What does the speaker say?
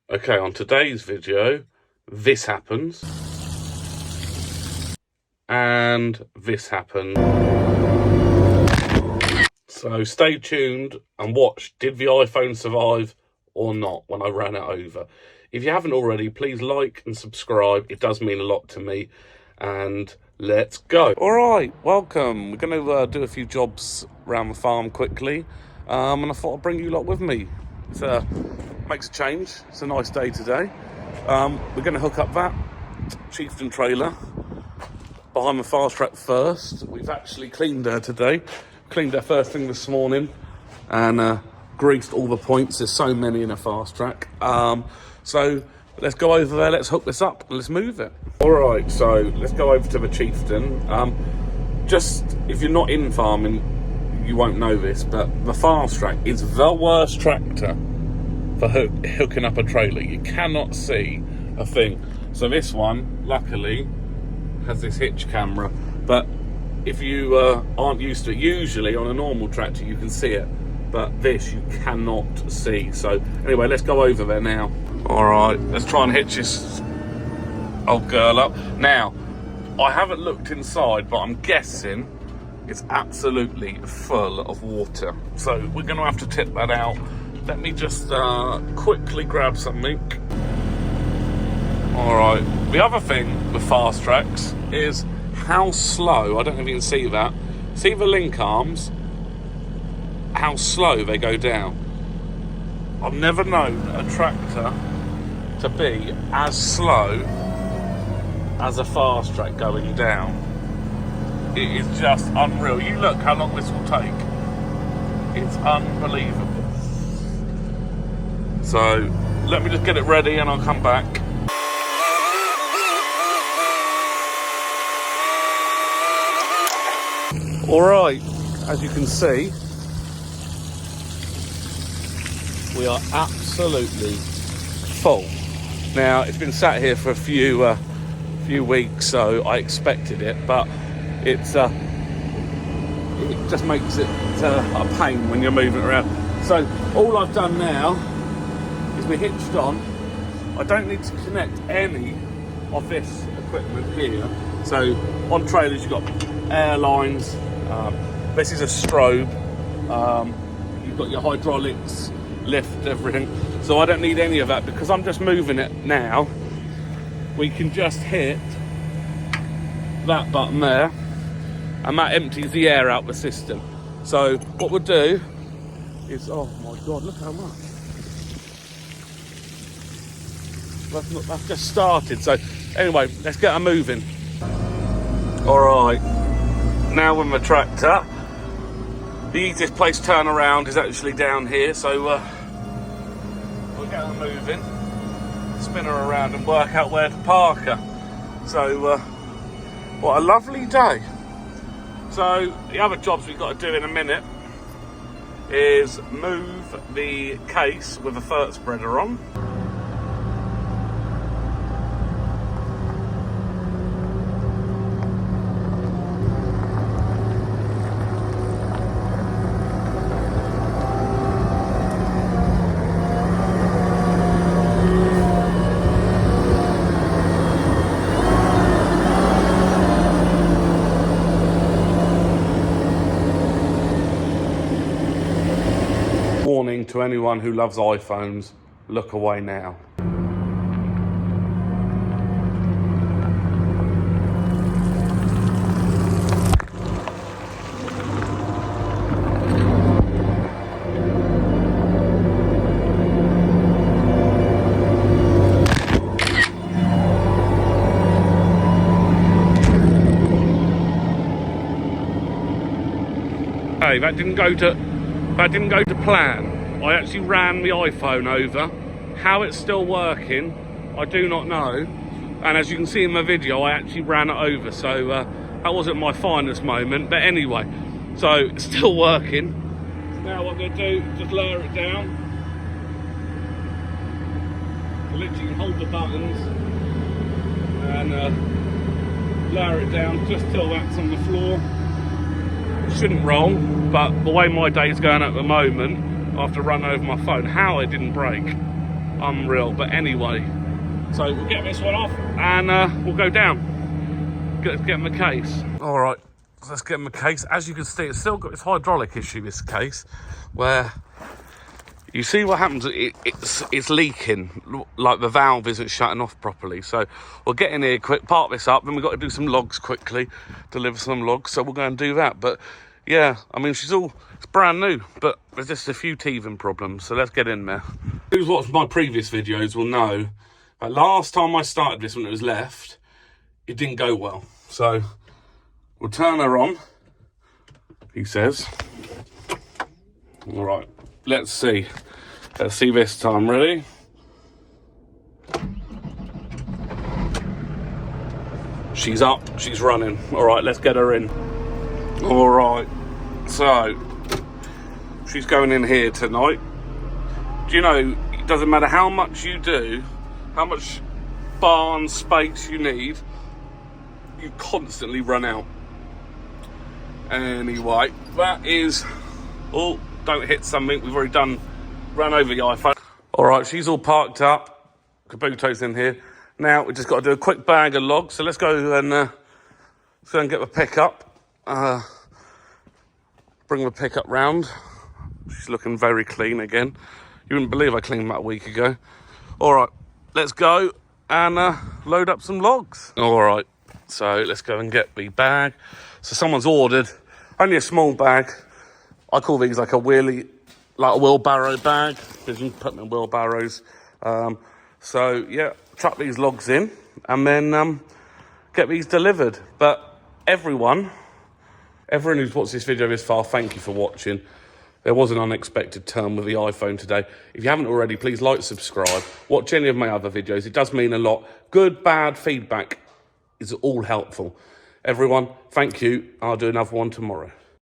Okay, on today's video, this happens, and this happens. So stay tuned and watch, did the iPhone survive or not when I ran it over? If you haven't already, please like and subscribe. It does mean a lot to me. And let's go. All right, welcome. We're going to do a few jobs around the farm quickly. And I thought I'd bring you lot with me. It makes a change. It's a nice day today. We're going to hook up that Chieftain trailer behind the Fastrac first. We've actually cleaned her today. Cleaned her first thing this morning and greased all the points. There's so many in a Fastrac. So let's go over there, let's hook this up, and let's move it. All right, so let's go over to the Chieftain. Just, if you're not in farming, you won't know this, but the Fastrac is the worst tractor for hooking up a trailer. You cannot see a thing. So this one, luckily, has this hitch camera, but if you aren't used to it, usually on a normal tractor you can see it, but this you cannot see. So anyway, let's go over there now. All right, let's try and hitch this old girl up. Now, I haven't looked inside, but I'm guessing it's absolutely full of water. So we're gonna have to tip that out. Let me just quickly grab something. All right, the other thing with Fastracs is how slow, I don't know if you can see that. See the link arms? How slow they go down. I've never known a tractor to be as slow as a Fastrac going down. It is just unreal. You look how long this will take. It's unbelievable. So let me just get it ready and I'll come back. All right, as you can see, we are absolutely full. Now, it's been sat here for a few weeks, so I expected it, but it just makes it a pain when you're moving around. So all I've done now is we're hitched on. I don't need to connect any of this equipment here. So on trailers you've got air lines. This is a strobe. You've got your hydraulics, lift, everything. So I don't need any of that because I'm just moving it now. We can just hit that button there and that empties the air out the system. So what we'll do is, oh my God, look how much. That's just started. So anyway, let's get her moving. All right, now with my tractor, the easiest place to turn around is actually down here. So we'll get her moving, spin her around and work out where to park her. So what a lovely day. So the other jobs we've got to do in a minute is move the case with a fert spreader on. Warning to anyone who loves iPhones, look away now. Hey, that didn't go to plan. I actually ran the iPhone over. How it's still working, I do not know. And as you can see in my video, I actually ran it over. So that wasn't my finest moment. But anyway, so it's still working. Now what I'm going to do, just lower it down. I literally hold the buttons and lower it down just till that's on the floor. Shouldn't roll, but the way my day's going at the moment, I have to run over my phone. How it didn't break Unreal. But anyway, so we'll get this one off and we'll go down. Get him the case. All right, so let's get him the case. As you can see, it's still got this hydraulic issue, this case, where you see what happens, it's leaking, like the valve isn't shutting off properly. So we'll get in here quick, park this up, then we've got to do some logs quickly, deliver some logs, so we'll go and do that. But yeah, I mean, it's brand new, but there's just a few teething problems, so let's get in there. Who's watched my previous videos will know that last time I started this when it was left, it didn't go well. So we'll turn her on, he says. All right, let's see. Let's see this time, ready? She's up, she's running. All right, let's get her in. All right, so she's going in here tonight. Do you know, it doesn't matter how much you do, how much barn space you need, you constantly run out. Anyway, that is, oh, don't hit something, we've already ran over the iPhone. All right, she's all parked up, Kabuto's in here. Now, we just got to do a quick bag of logs, so let's go and get the pickup. Bring the pickup round. She's looking very clean again. You wouldn't believe I cleaned that a week ago. All right, let's go and load up some logs. All right, so let's go and get the bag. So someone's ordered only a small bag. I call these like a wheelbarrow bag, because you can put them in wheelbarrows. So yeah, chuck these logs in and then get these delivered. But everyone who's watched this video this far, thank you for watching. There was an unexpected turn with the iPhone today. If you haven't already, please like, subscribe, watch any of my other videos. It does mean a lot. Good, bad feedback is all helpful. Everyone, thank you. I'll do another one tomorrow.